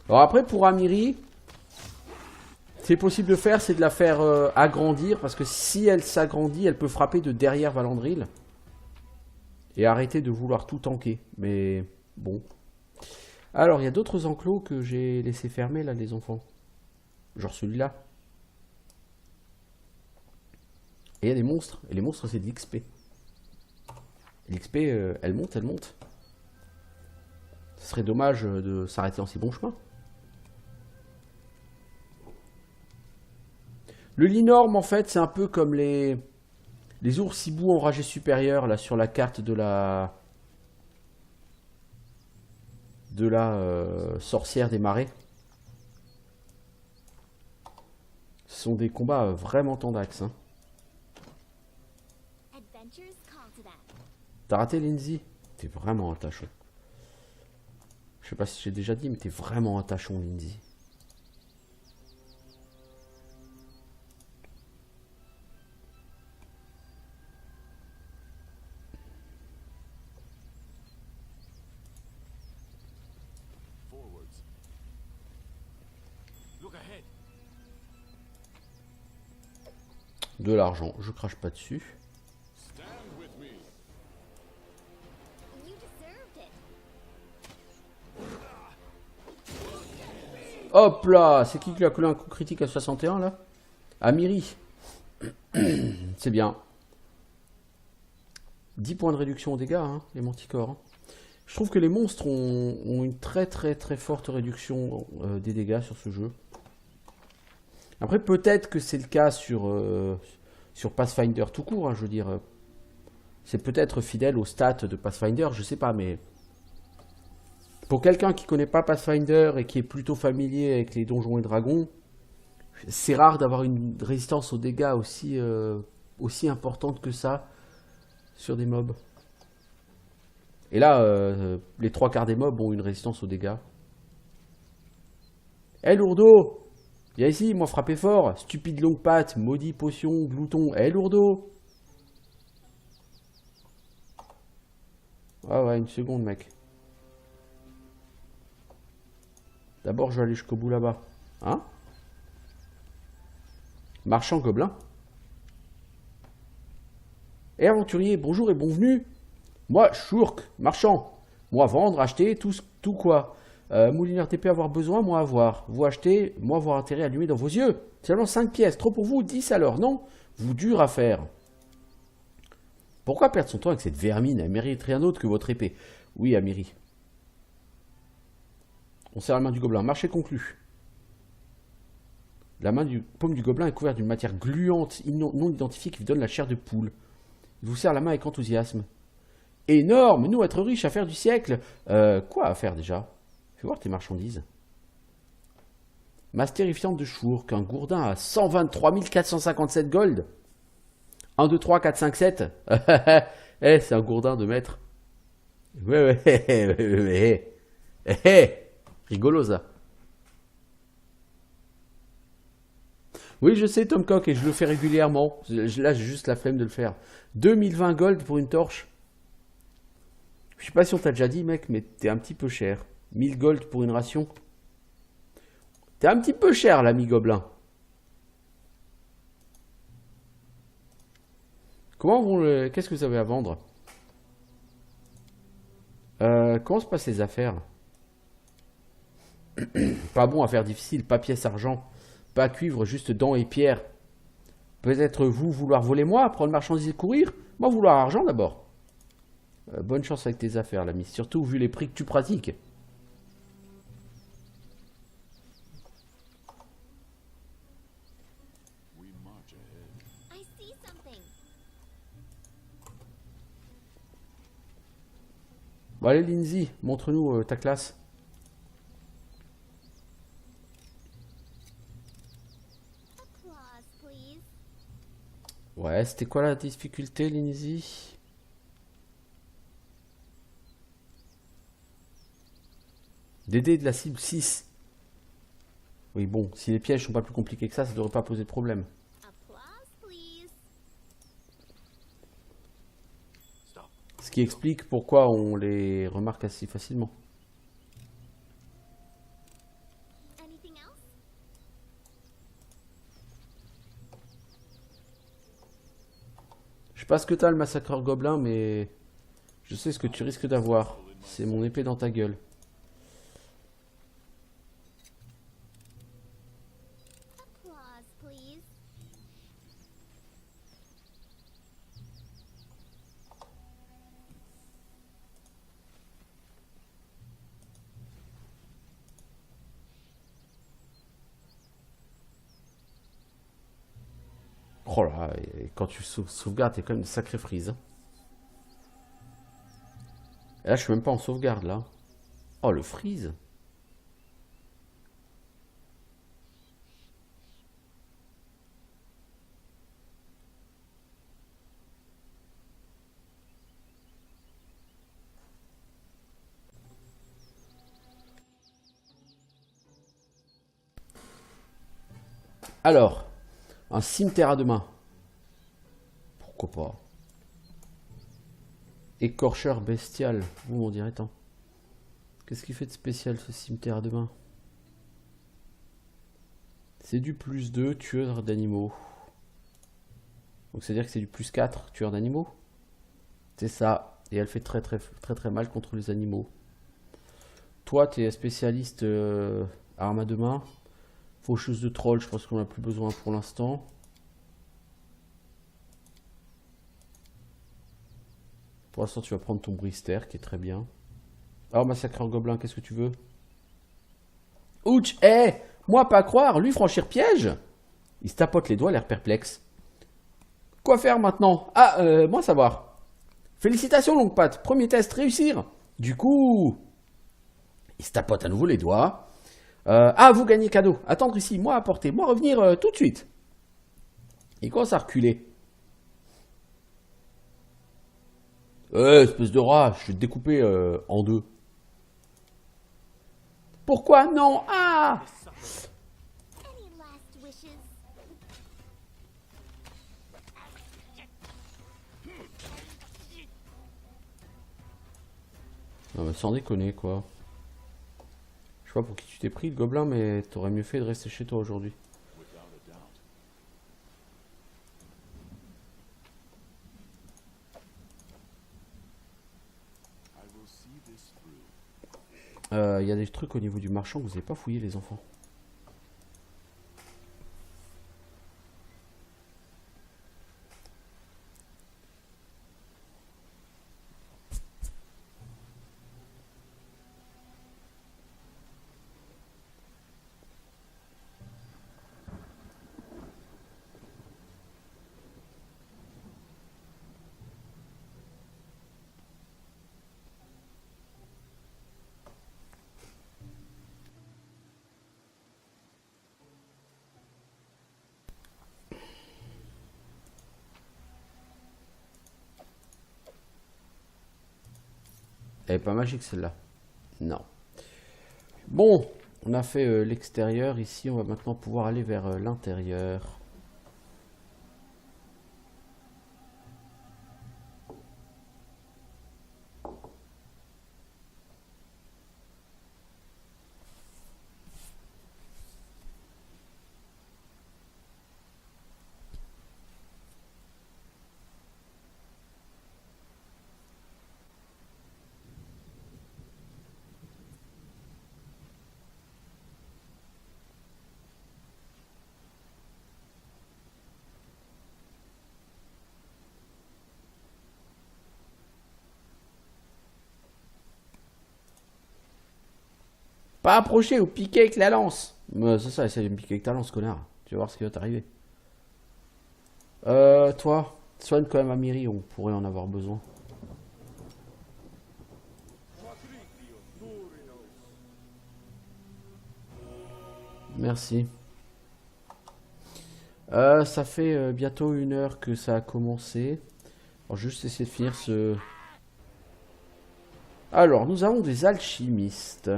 Alors après, pour Amiri, c'est possible de faire, c'est de la faire agrandir. Parce que si elle s'agrandit, elle peut frapper de derrière Valandril. Et arrêter de vouloir tout tanker. Mais bon. Alors, il y a d'autres enclos que j'ai laissé fermer, là, les enfants. Genre celui-là. Et il y a des monstres. Et les monstres, c'est de l'XP. L'XP, elle monte, elle monte. Ce serait dommage de s'arrêter en si bon chemin. Le Linorme, en fait, c'est un peu comme les ours hiboux enragés supérieurs, là, sur la carte de la sorcière des marais. Ce sont des combats vraiment tendax. Hein. T'as raté, Lindsay? T'es vraiment un tachon. Je sais pas si j'ai déjà dit, mais t'es vraiment un tachon, Lindsay. De l'argent, je crache pas dessus. Hop là, c'est qui a collé un coup critique à 61 là? Amiri. C'est bien. 10 points de réduction aux dégâts, hein, les manticores. Hein. Je trouve que les monstres ont une très forte réduction des dégâts sur ce jeu. Après, peut-être que c'est le cas sur Pathfinder tout court, hein, je veux dire. C'est peut-être fidèle aux stats de Pathfinder, je sais pas, mais... Pour quelqu'un qui connaît pas Pathfinder et qui est plutôt familier avec les donjons et dragons, c'est rare d'avoir une résistance aux dégâts aussi importante que ça sur des mobs. Et là, les 3/4 des mobs ont une résistance aux dégâts. Hé lourdeau! Viens ici, moi frapper fort! Stupide longue patte, maudit potion, glouton. Hé lourdeau! Ah ouais, une seconde mec. D'abord je vais aller jusqu'au bout là-bas. Hein? Marchand gobelin. Hé aventurier, bonjour et bienvenue. Moi, Shurk, marchand. Moi, vendre, acheter, tout quoi. Moulineur TP avoir besoin, moi avoir. Vous achetez, moi avoir intérêt allumé dans vos yeux. Seulement 5 pièces, trop pour vous, 10 alors, non? Vous dur à faire. Pourquoi perdre son temps avec cette vermine? Elle mérite rien d'autre que votre épée. Oui, Amiri. On serre la main du gobelin. Marché conclu. La paume du gobelin est couverte d'une matière gluante non identifiée qui lui donne la chair de poule. Il vous serre la main avec enthousiasme. Énorme! Nous, être riches, affaire du siècle. Quoi à faire déjà? Fais voir tes marchandises. Masse terrifiante de Shurk, un gourdin à 123 457 gold. 1, 2, 3, 4, 5, 7. Eh, c'est un gourdin de maître. Ouais. Rigolo ça. Oui, je sais, Tom Cock, et je le fais régulièrement. Là, j'ai juste la flemme de le faire. 2020 gold pour une torche. Je sais pas si on t'a déjà dit, mec, mais t'es un petit peu cher. 1000 gold pour une ration. T'es un petit peu cher, l'ami gobelin. Qu'est-ce que vous avez à vendre? Comment se passent les affaires? Pas bon, affaire difficile, pas pièce argent, pas cuivre, juste dents et pierres. Peut-être vous vouloir voler moi, prendre marchandises et courir? Moi vouloir argent d'abord. Bonne chance avec tes affaires, l'ami, surtout vu les prix que tu pratiques. Bon allez Lindsay, montre-nous ta classe. Ouais, c'était quoi la difficulté, Lindsay? DD de la cible 6. Oui, bon, si les pièges sont pas plus compliqués que ça devrait pas poser de problème. Ce qui explique pourquoi on les remarque assez facilement. Je sais pas ce que t'as le massacreur gobelin, mais je sais ce que tu risques d'avoir. C'est mon épée dans ta gueule. Oh là, et quand tu sauvegardes, t'es quand même une sacrée frise. Et là, je suis même pas en sauvegarde, là. Oh, le freeze. Alors, un cimetière à deux mains. Pourquoi pas? Écorcheur bestial. Ouh, on dirait tant. Qu'est-ce qu'il fait de spécial, ce cimetière à deux mains? C'est du plus 2, tueur d'animaux. Donc c'est-à-dire que c'est du plus 4, tueur d'animaux? C'est ça. Et elle fait très très très très mal contre les animaux. Toi, t'es spécialiste arme à deux mains. Faucheuse de troll, je pense qu'on n'a plus besoin pour l'instant. Pour l'instant, tu vas prendre ton brister, qui est très bien. Alors, massacreur gobelin, qu'est-ce que tu veux? Ouch, moi pas croire, lui franchir piège? Il se tapote les doigts, l'air perplexe. Quoi faire maintenant? Ah, moi savoir. Félicitations, longue patte. Premier test, réussir. Du coup, il se tapote à nouveau les doigts. Ah, vous gagnez cadeau. Attendre ici, moi apporter, moi revenir tout de suite. Il commence à reculer. Espèce de rat, je vais te découper en deux. Pourquoi non? Ah! Non, mais sans déconner, quoi. Je sais pas pour qui tu t'es pris, le gobelin, mais t'aurais mieux fait de rester chez toi aujourd'hui. Il y a des trucs au niveau du marchand que vous n'avez pas fouillé, les enfants. Elle est pas magique celle-là. Non. Bon, on a fait l'extérieur. Ici, on va maintenant pouvoir aller vers l'intérieur. Pas approcher ou piquer avec la lance. C'est ça, essaye de me piquer avec ta lance, connard. Tu vas voir ce qui va t'arriver. Toi, soigne quand même Amiri, on pourrait en avoir besoin. Merci. Ça fait bientôt 1 heure que ça a commencé. On va juste essayer de finir ce... Alors, nous avons des alchimistes.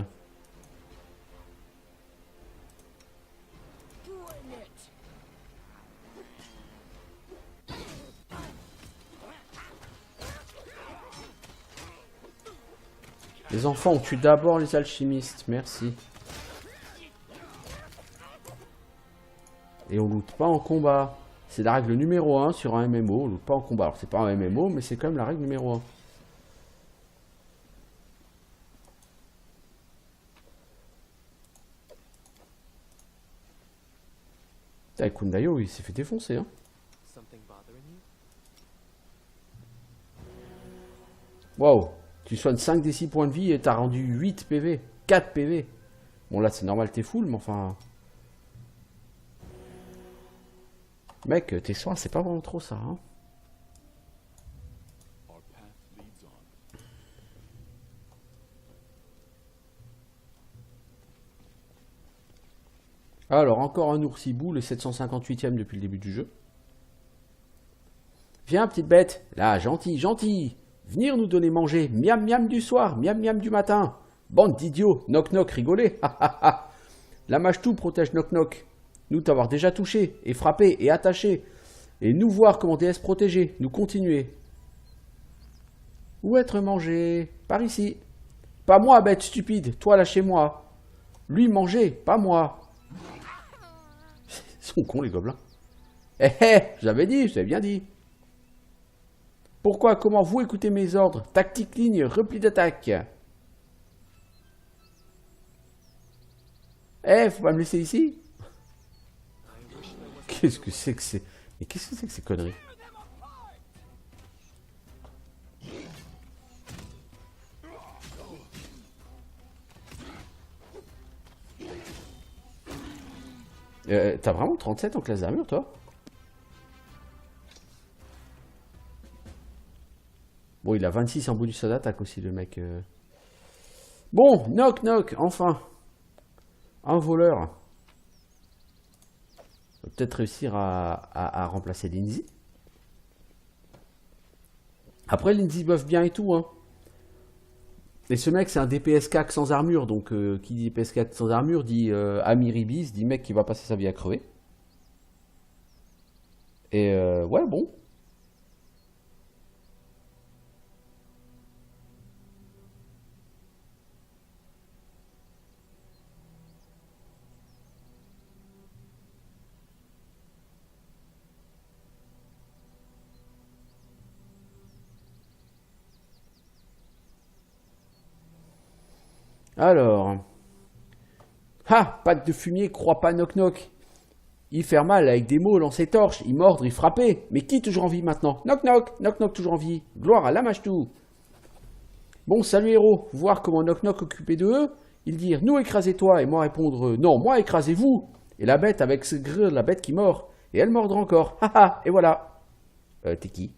Les enfants, on tue d'abord les alchimistes. Merci. Et on loot pas en combat. C'est la règle numéro 1 sur un MMO. On loot pas en combat. Alors, c'est pas un MMO, mais c'est quand même la règle numéro 1. Putain, Kundayo, il s'est fait défoncer, hein. Waouh. Tu soignes 5 des 6 points de vie et t'as rendu 8 PV. 4 PV. Bon, là, c'est normal, t'es full, mais enfin... Mec, tes soins, c'est pas vraiment trop ça, hein. Alors, encore un oursibou, le 758e depuis le début du jeu. Viens, petite bête. Là, gentil, gentil. Venir nous donner manger. Miam, miam du soir, miam, miam du matin. Bande d'idiots. Knock, knock, rigolez. La mage-tout protège Knock, knock. Nous t'avoir déjà touché, et frappé, et attaché. Et nous voir comment déesse protéger. Nous continuer. Où être mangé? Par ici. Pas moi, bête stupide. Toi, lâchez-moi. Lui, manger, pas moi. Ils sont cons, les gobelins. Eh, eh, j'avais dit, je t'avais bien dit. Pourquoi, comment vous écoutez mes ordres? Tactique ligne, repli d'attaque. Eh, faut pas me laisser ici? Qu'est-ce que c'est que c'est... Mais qu'est-ce que c'est que ces conneries? T'as vraiment 37 en classe d'armure, toi? Bon, il a 26 en bonus d'attaque aussi, le mec. Bon, knock, knock, enfin. Un voleur. On va peut-être réussir à remplacer Lindsay. Après, Lindsay buff bien et tout, hein. Et ce mec, c'est un DPS 4 sans armure. Donc, qui dit DPS 4 sans armure dit Amiribis, dit mec qui va passer sa vie à crever. Et ouais, bon. Alors. Ah, patte de fumier, crois pas knock knock. Il fait mal avec des mots, lancer torche, il mordre, il frapper. Mais qui toujours en vie maintenant? Knock knock, knock knock toujours en vie. Gloire à la mage-tout. Bon, salut héros. Voir comment knock knock occupé de eux. Ils dire nous écrasez-toi et moi répondre non, moi écrasez-vous. Et la bête avec ce grrr, la bête qui mord. Et elle mordra encore. Haha, et voilà. T'es qui?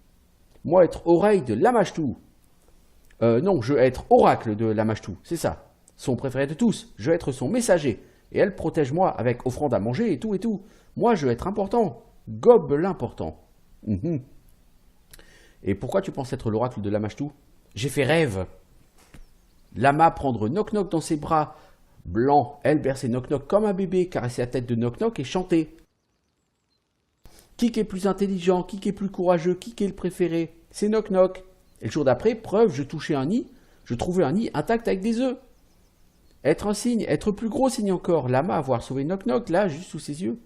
Moi être oreille de la mage-tout. Non, je veux être oracle de la mage-tout, c'est ça. Son préféré de tous, je veux être son messager. Et elle protège moi avec offrande à manger et tout et tout. Moi, je veux être important. Gobe l'important. Et pourquoi tu penses être l'oracle de Lamashtu? J'ai fait rêve. Lama prendre Knock Knock dans ses bras blancs, elle bercer Knock Knock comme un bébé, caresser la tête de Knock Knock et chanter. Qui est plus intelligent, qui est plus courageux, qui est le préféré? C'est Knock Knock. Et le jour d'après, preuve, je touchais un nid, je trouvais un nid intact avec des œufs. Être un signe, être plus gros signe encore. Lama avoir sauvé Knock Knock, là, juste sous ses yeux.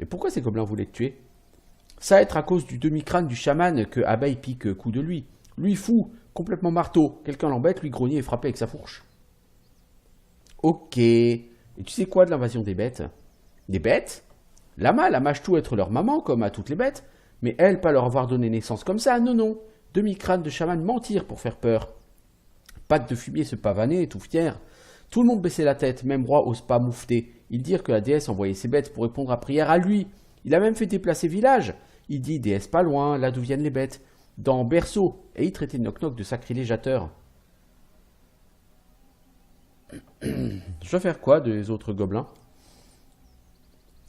Et pourquoi ces gobelins voulaient te tuer? Ça être à cause du demi-crâne du chaman que Abeille pique coup de lui. Lui fou, complètement marteau. Quelqu'un l'embête, lui grogner et frapper avec sa fourche. Ok. Et tu sais quoi de l'invasion des bêtes? Des bêtes? Lama, la mâche tout être leur maman, comme à toutes les bêtes. Mais elle, pas leur avoir donné naissance comme ça, non, non. Demi-crâne de chaman mentir pour faire peur. Patte de fumier se pavaner, tout fier. Tout le monde baissait la tête, même roi ose pas moufter. Il dire que la déesse envoyait ses bêtes pour répondre à prière à lui. Il a même fait déplacer village. Il dit déesse pas loin, là d'où viennent les bêtes. Dans berceau, et il traitait Knock Knock de sacrilégateur. Je dois faire quoi des autres gobelins?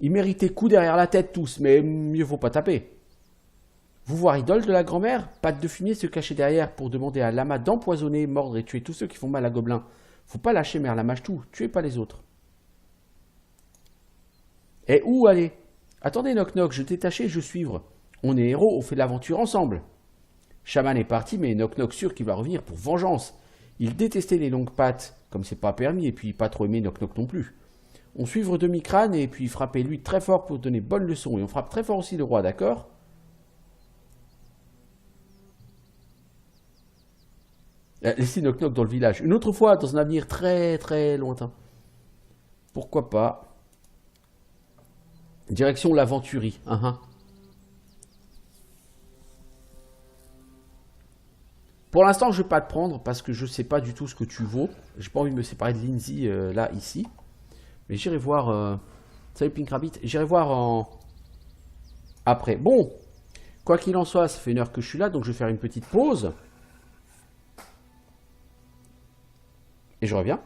Ils méritaient coup derrière la tête tous, mais mieux vaut pas taper. Vous voir idole de la grand-mère, patte de fumier se cacher derrière pour demander à Lama d'empoisonner, mordre et tuer tous ceux qui font mal à Gobelin. Faut pas lâcher Mère Lamachtou, tuez pas les autres. Et où aller? Attendez Knock Knock, je t'ai taché, je suivre. On est héros, on fait de l'aventure ensemble. Shaman est parti, mais Knock Knock sûr qu'il va revenir pour vengeance. Il détestait les longues pattes, comme c'est pas permis, et puis pas trop aimé Knock Knock non plus. On suivre demi-crâne et puis frapper lui très fort pour donner bonne leçon. Et on frappe très fort aussi le roi, d'accord? Laissez Knock Knock dans le village. Une autre fois, dans un avenir très très lointain. Pourquoi pas? Direction l'aventurie. Pour l'instant, je ne vais pas te prendre parce que je ne sais pas du tout ce que tu vaux. J'ai pas envie de me séparer de Lindsay là, ici. Mais j'irai voir... Salut Pink Rabbit. J'irai voir en... après. Bon, quoi qu'il en soit, ça fait 1 heure que je suis là, donc je vais faire une petite pause. Et je reviens.